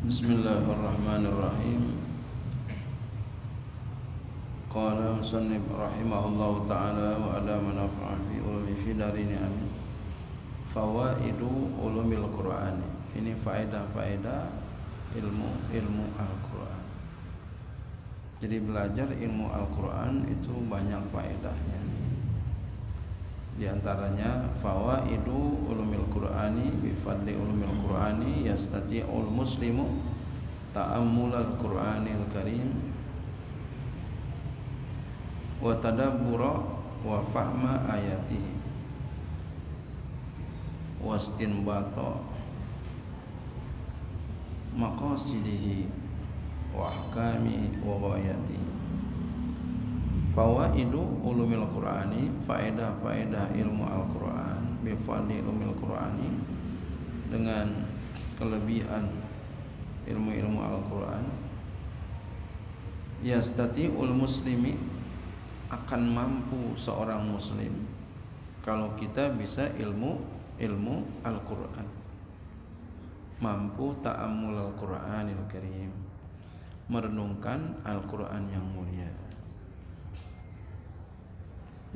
Bismillahirrahmanirrahim. Qala musannif rahimahullahu ta'ala wa ala manafa'a fi ulumi fi darini amin. Fawaidu ulumil Qur'an. Ini faedah-faedah ilmu Al-Qur'an. Jadi belajar ilmu Al-Qur'an itu banyak faedahnya. Di antaranya fawaidu ulumil Qur'ani bi fadli ulumil Qur'ani yastati'ul muslimu ta'ammulal Qur'anil Karim wa tadabbura wa fahma ayatihi wa istinbata maqasidihi wa ahkamihi wa ghayatihi. Fawaidu ulumil Qur'ani, faedah-faedah ilmu Al-Qur'an, bi fadli ulumil Qur'ani, dengan kelebihan ilmu-ilmu Al-Qur'an. Yastati'ul muslimi, akan mampu seorang muslim kalau kita bisa ilmu Al-Qur'an, mampu ta'ammul Al-Qur'anil Karim, merenungkan Al-Qur'an yang mulia.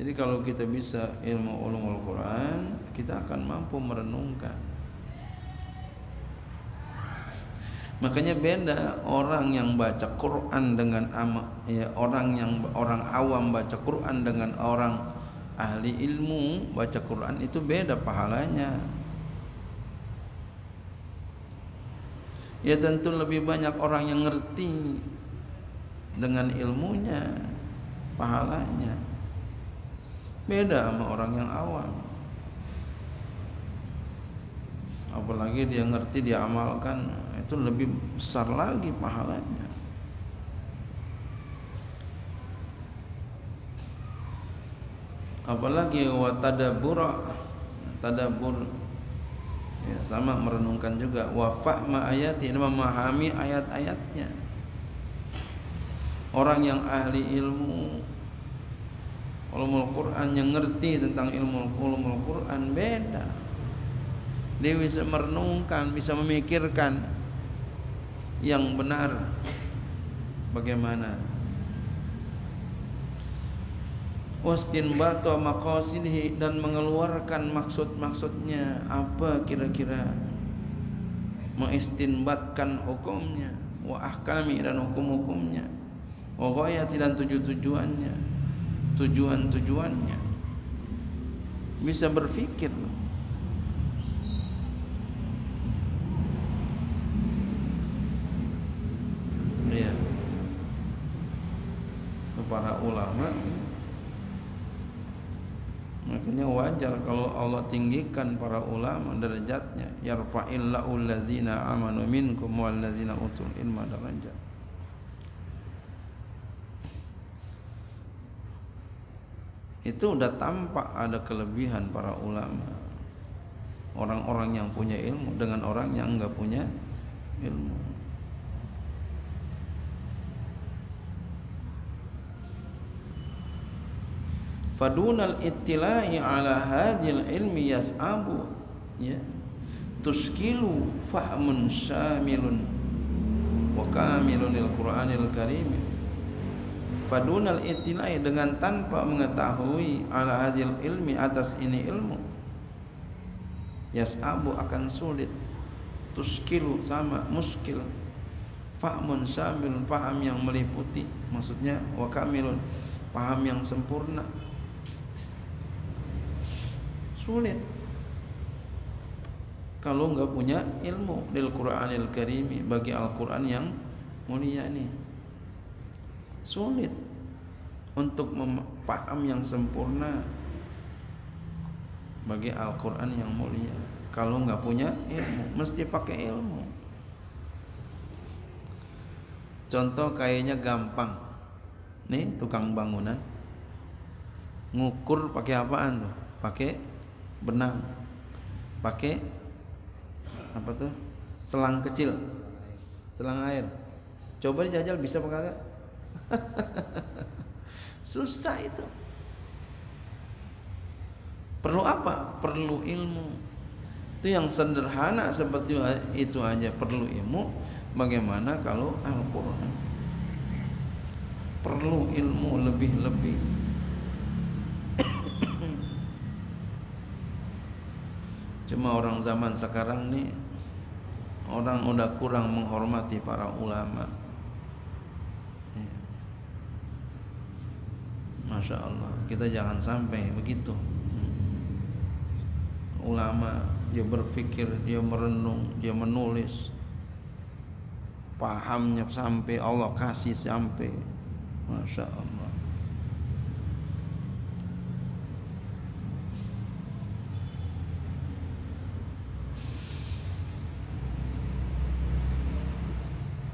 Jadi kalau kita bisa ilmu ulumul Quran, kita akan mampu merenungkan. Makanya beda orang yang baca Quran dengan orang awam baca Quran dengan orang ahli ilmu baca Quran, itu beda pahalanya. Ya tentu lebih banyak orang yang ngerti dengan ilmunya, pahalanya beda sama orang yang awam. Apalagi dia ngerti, dia amalkan, itu lebih besar lagi pahalanya. Apalagi wa tadabbur, ya sama, merenungkan juga. Wa fahma ayati, memahami ayat-ayatnya. Orang yang ahli ilmu ulumul Quran, yang ngerti tentang ulumul Quran, beda. Dia bisa merenungkan, bisa memikirkan yang benar bagaimana. Wastinbatu maqasidihi, dan mengeluarkan maksud-maksudnya apa kira-kira, mengistinbatkan hukumnya, wa ahkami, dan hukum-hukumnya, wa ghayati, dan tujuan-tujuannya, bisa berfikir. Ya, para ulama, makanya wajar kalau Allah tinggikan para ulama derajatnya. Yarfa'illahu allazina amanu minkum wal ladzina utul ilma darajat. Itu udah tampak ada kelebihan para ulama, orang-orang yang punya ilmu dengan orang yang enggak punya ilmu. Fadunal ittila'i ala hadhil ilmi yas'abu, ya, tuskilu fahmun syamilun wa kamilun lil Qur'anil Karim. Fadunal ittila'i, dengan tanpa mengetahui, ala hadhil ilmi, atas ini ilmu, yas'abu, akan sulit, tuskilu, sama, muskil, fahmun syamilun, paham yang meliputi, maksudnya wa kamilun, paham yang sempurna, sulit kalau enggak punya ilmu lil Qur'anil Karimi, bagi Al-Qur'an yang mulia ini. Sulit untuk paham yang sempurna bagi Al-Quran yang mulia. Kalau nggak punya ilmu, mesti pakai ilmu. Contoh kayaknya gampang. Nih tukang bangunan ngukur pakai apaan tuh? Pakai benang, pakai apa tuh? Selang kecil, selang air. Coba dijajal bisa apa kagak? Susah itu. Perlu apa? Perlu ilmu. Itu yang sederhana seperti itu aja perlu ilmu. Bagaimana kalau Al-Quran? Perlu ilmu lebih-lebih. Cuma orang zaman sekarang nih, orang udah kurang menghormati para ulama. Masya Allah, kita jangan sampai begitu. Ulama dia berpikir, dia merenung, dia menulis, pahamnya sampai, Allah kasih sampai. Masya Allah.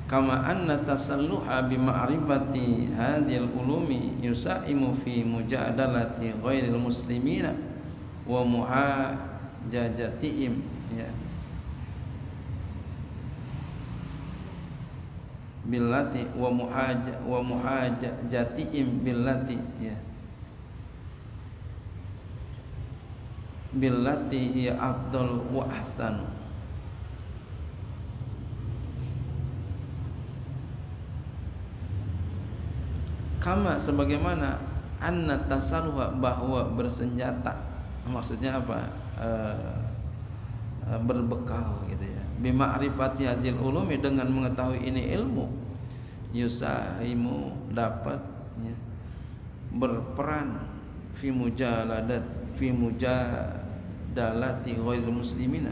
Kama anna tasalluha bima'rifati hadhil ulumi yusaimu fi mujadalati ghairil muslimina wa muhajajatihim, ya, billati wa muhajatihim billati, ya, billati hiya afdal wa ahsan. Kama sebagaimana anna tasalluha bahwa bersenjata, maksudnya apa? Berbekal gitu ya. Bima'rifati hazil ulumi, dengan mengetahui ini ilmu, yusahimu dapat, ya, berperan fi mujadalati ghairil muslimina,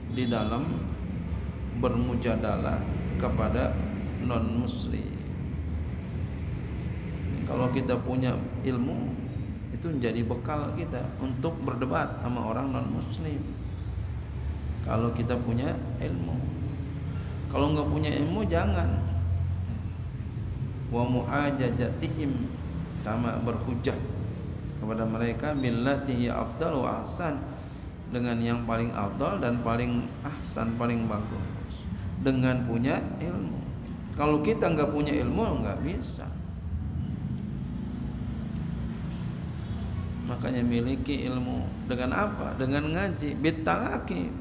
di dalam bermujadalah kepada non muslim. Kalau kita punya ilmu, itu menjadi bekal kita untuk berdebat sama orang non muslim. Kalau kita punya ilmu, kalau nggak punya ilmu jangan. Wa muhajajatihim, sama berhujah kepada mereka, billati afdal wa ahsan, dengan yang paling afdal dan paling ahsan, paling bagus, dengan punya ilmu. Kalau kita nggak punya ilmu nggak bisa. Makanya miliki ilmu dengan apa? Dengan ngaji, bitalaki,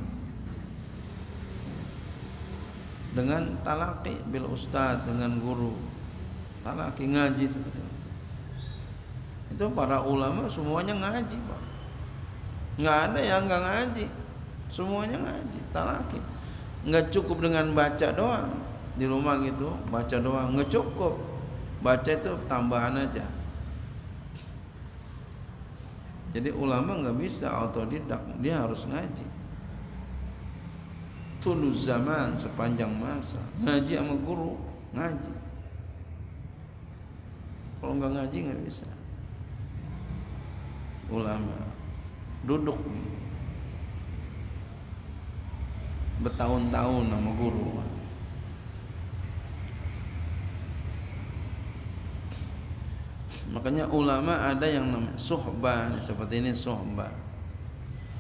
dengan talaki bil ustad, dengan guru. Talaki, ngaji seperti itu. Itu para ulama semuanya ngaji, Pak. Nggak ada yang nggak ngaji, semuanya ngaji, talaki. Nggak cukup dengan baca doang di rumah gitu, baca doang nggak cukup. Baca itu tambahan aja. Jadi ulama nggak bisa autodidak, dia harus ngaji. Tulus zaman, sepanjang masa ngaji sama guru, ngaji. Kalau nggak ngaji nggak bisa. Ulama duduk bertahun-tahun sama guru. Makanya ulama ada yang namanya suhbah, seperti ini suhbah.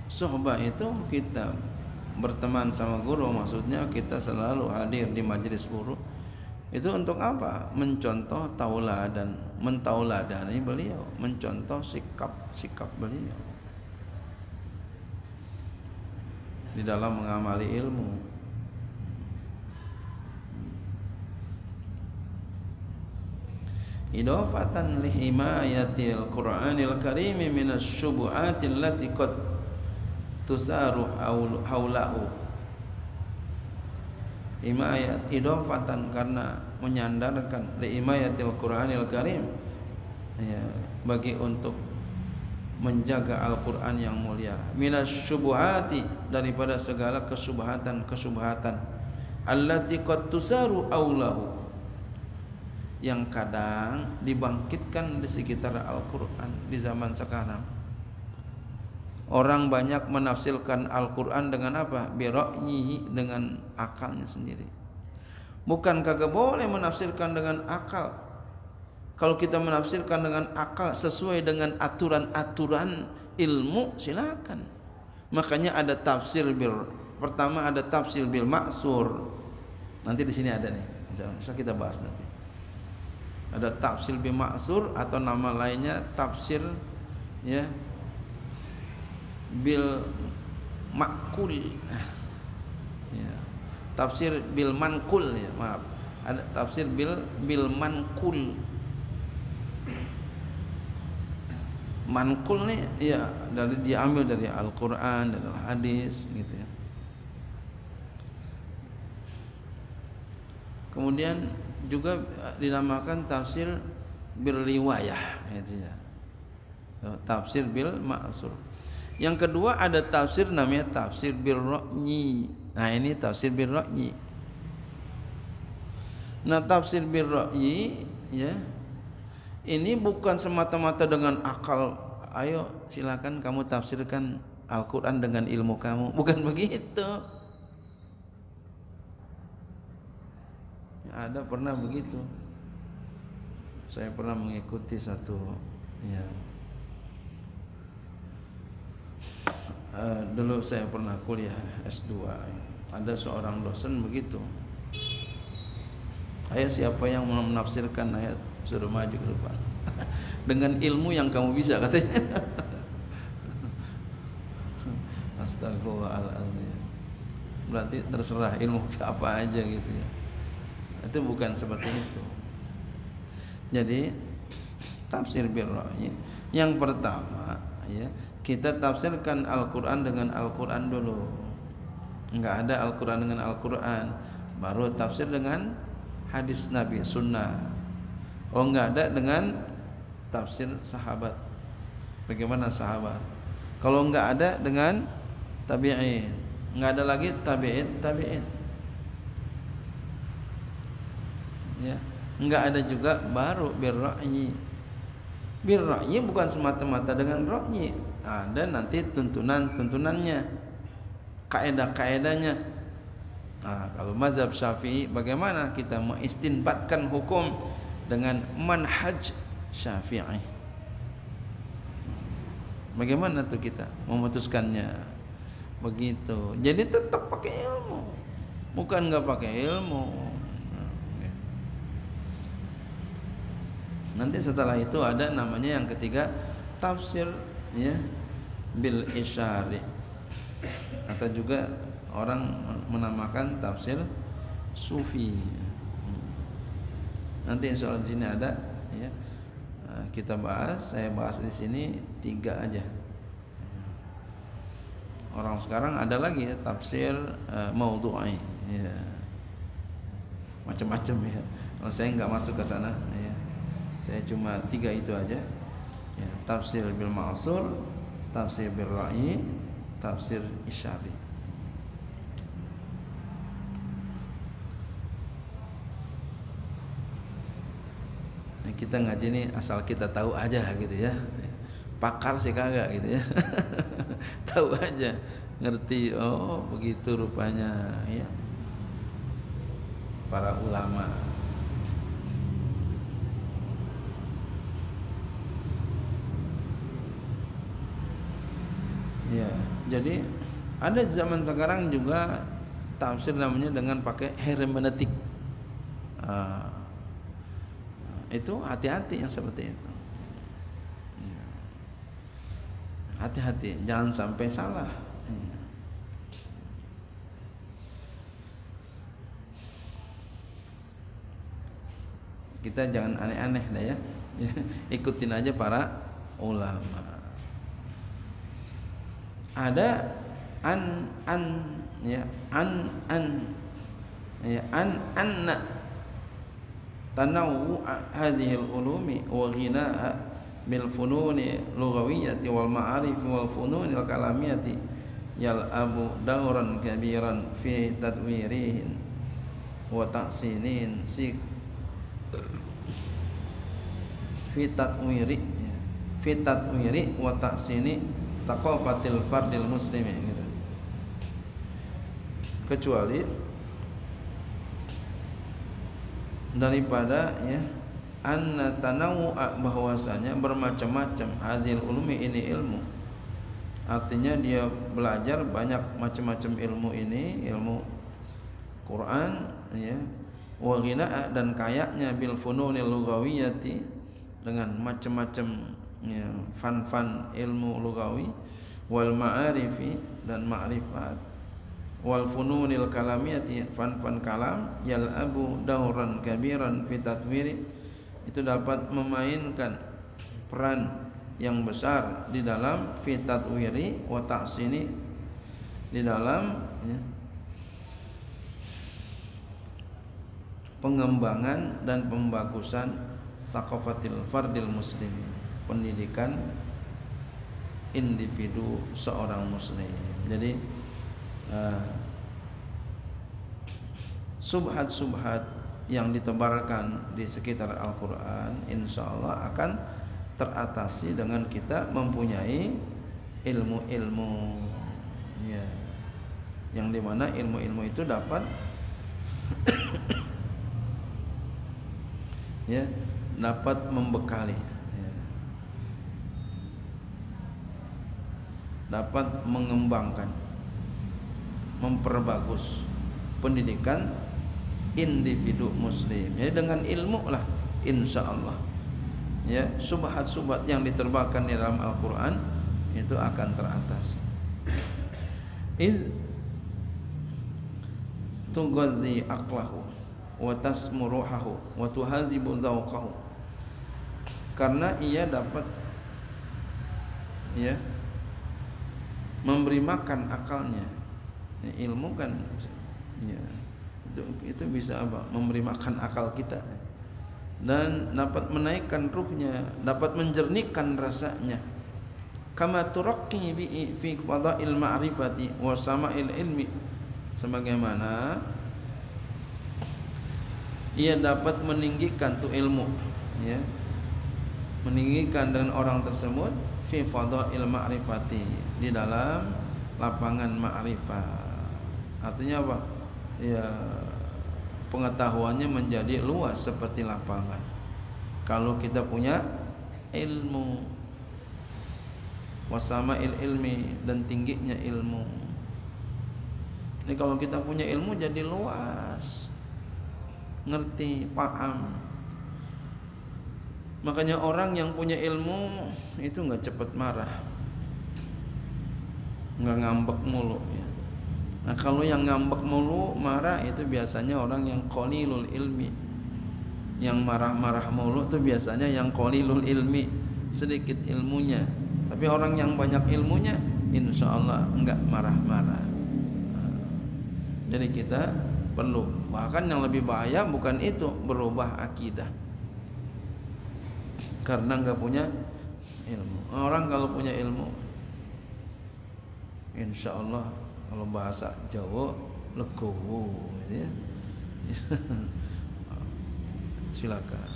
Suhbah itu kita berteman sama guru, maksudnya kita selalu hadir di majelis guru. Itu untuk apa? Mencontoh tauladan, mentauladani beliau, mencontoh sikap beliau di dalam mengamali ilmu. Idafatan lihimayatil Qur'anil Karim minas syubuhatil lati qad tusaru haulahu. Himayat idafatan, karena menyandarkan lihimayatil Qur'anil Karim, ya, bagi untuk menjaga Al-Qur'an yang mulia, minas syubuhati, daripada segala kesubhatan allati qad tusaru haulahu, yang kadang dibangkitkan di sekitar Al-Quran di zaman sekarang. Orang banyak menafsirkan Al-Quran dengan apa? Bira'yihi, dengan akalnya sendiri. Bukan kagak boleh menafsirkan dengan akal. Kalau kita menafsirkan dengan akal sesuai dengan aturan-aturan ilmu, silakan. Makanya ada tafsir pertama ada tafsir bil ma'sur. Nanti di sini ada nih. Bisa kita bahas nanti. Ada tafsir bil ma'sur atau nama lainnya tafsir ya bil makul. Ya. Tafsir bil mankul ya, maaf. Ada tafsir bil mankul. Mankul nih ya diambil dari Al-Qur'an dan hadis gitu ya. Kemudian juga dinamakan tafsir bil riwayah gitu ya. Tafsir bil ma'sur. Yang kedua ada tafsir namanya tafsir bil ra'yi. Nah, ini tafsir bil ra'yi. Nah, tafsir bil ra'yi ya. Ini bukan semata-mata dengan akal. Ayo silakan kamu tafsirkan Al-Qur'an dengan ilmu kamu. Bukan begitu. Ya, ada pernah begitu. Saya pernah mengikuti satu ya. Dulu saya pernah kuliah S2. Ada seorang dosen begitu. Ayah siapa yang menafsirkan ayat, suruh maju ke depan. Dengan ilmu yang kamu bisa katanya. Astagfirullahaladzim. Berarti terserah ilmu apa aja gitu ya. Itu bukan seperti itu. Jadi tafsir bil ra'yi yang pertama ya, kita tafsirkan Al-Quran dengan Al-Quran dulu. Enggak ada Al-Quran dengan Al-Quran, baru tafsir dengan hadis Nabi, sunnah. Oh, enggak ada dengan tafsir sahabat. Bagaimana sahabat? Kalau enggak ada dengan tabi'in, enggak ada lagi tabi'in. Ya, enggak ada juga baru birra'yi. Birra'yi bukan semata-mata dengan ra'yi. Ada nanti tuntunannya, kaedah-kaedahnya. Nah, kalau mazhab Syafi'i bagaimana kita mengistinbatkan hukum dengan manhaj Syafi'i? Bagaimana tuh kita memutuskannya? Begitu. Jadi tetap pakai ilmu, bukan nggak pakai ilmu. Nanti setelah itu ada namanya yang ketiga tafsir ya bil isyari, atau juga orang menamakan tafsir sufi. Nanti insya Allah di sini ada ya, kita bahas. Saya bahas di sini 3 aja. Orang sekarang ada lagi ya, tafsir maudhu'i ya, macam-macam ya. Kalau saya nggak masuk ke sana ya. Saya cuma 3 itu aja ya, tafsir bil ma'sur, tafsir bil ra'yi, tafsir isyari. Nah, kita ngaji ini asal kita tahu aja gitu ya. Pakar sih kagak gitu ya. Tahu aja, ngerti, oh begitu rupanya ya. Para ulama. Ya, jadi ada zaman sekarang juga tafsir namanya dengan pakai hermeneutik. Itu hati-hati yang seperti itu. Ya. Hati-hati, jangan sampai salah. Ya. Kita jangan aneh-aneh dah ya. Ikutin aja para ulama. Ada ya anna tanawwu hadhihi al-ulumi wa ghina'a bil fununi lughawiyyati wal ma'arif wal fununi al kalamiyati yal'abu dawran kabiran fi tadwirihin wa tahsinin fi tatwiri fi tatwiri wa ta'sini saqafatil fardil muslimi gitu. Kecuali daripada ya anna tanawu'a, bahwasanya bermacam-macam hazil ulumi, ini ilmu, artinya dia belajar banyak macam-macam ilmu, ini ilmu Quran ya, wa ghina'a, dan kayaknya bil fununil lughawiyyati, dengan macam-macam ya, fan-fan ilmu lugawi, wal ma'arifi, dan ma'rifat, wal fununil kalamiyati, fan-fan kalam, yal abu dauran kabiran fi tatwiri, itu dapat memainkan peran yang besar di dalam fi tatwiri wa ta'sini, di dalam ya, pengembangan dan pembagusan saqafatil fardil muslimin, pendidikan individu seorang muslim. Jadi subhat-subhat yang ditebarkan di sekitar Al-Quran insyaallah akan teratasi dengan kita mempunyai ilmu-ilmu ya, yang dimana ilmu-ilmu itu dapat ya, dapat membekali ya, dapat mengembangkan, memperbagus pendidikan individu muslim. Jadi dengan ilmu lah insyaallah ya, subhat-subhat yang diterbakan di dalam Al-Quran itu akan teratasi. Iz tughzi aqlahu wa tasmuruhahu wa tuhazibu zawqahu, karena ia dapat ya memberi makan akalnya ya, ilmu kan ya, itu bisa apa, memberi makan akal kita, dan dapat menaikkan ruhnya, dapat menjernihkan rasanya. Kama turaqi bi fi fadail ma'rifati wa sama'il ilmi, sebagaimana ia dapat meninggikan tu ilmu ya, meninggikan dengan orang tersebut fi fadail ma'rifati, di dalam lapangan ma'rifat. Artinya apa ya, pengetahuannya menjadi luas seperti lapangan kalau kita punya ilmu, wasama'il ilmi, dan tingginya ilmu. Ini kalau kita punya ilmu jadi luas, ngerti, paham. Makanya orang yang punya ilmu itu nggak cepat marah, nggak ngambek mulu ya. Nah kalau yang ngambek mulu, marah, itu biasanya orang yang qalilul ilmi. Yang marah-marah mulu itu biasanya yang qalilul ilmi, sedikit ilmunya. Tapi orang yang banyak ilmunya insyaallah enggak marah-marah. Jadi kita perlu, bahkan yang lebih bahaya bukan itu, berubah akidah karena enggak punya ilmu. Orang kalau punya ilmu insyaallah, kalau bahasa Jawa legowo gitu ya. Silakan.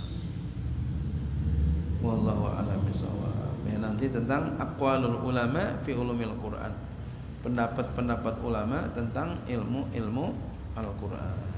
Wallahu a'lam bishawab. Ya, nanti tentang aqwalul ulama fi ulumil Quran, pendapat-pendapat ulama tentang ilmu-ilmu Al-Quran.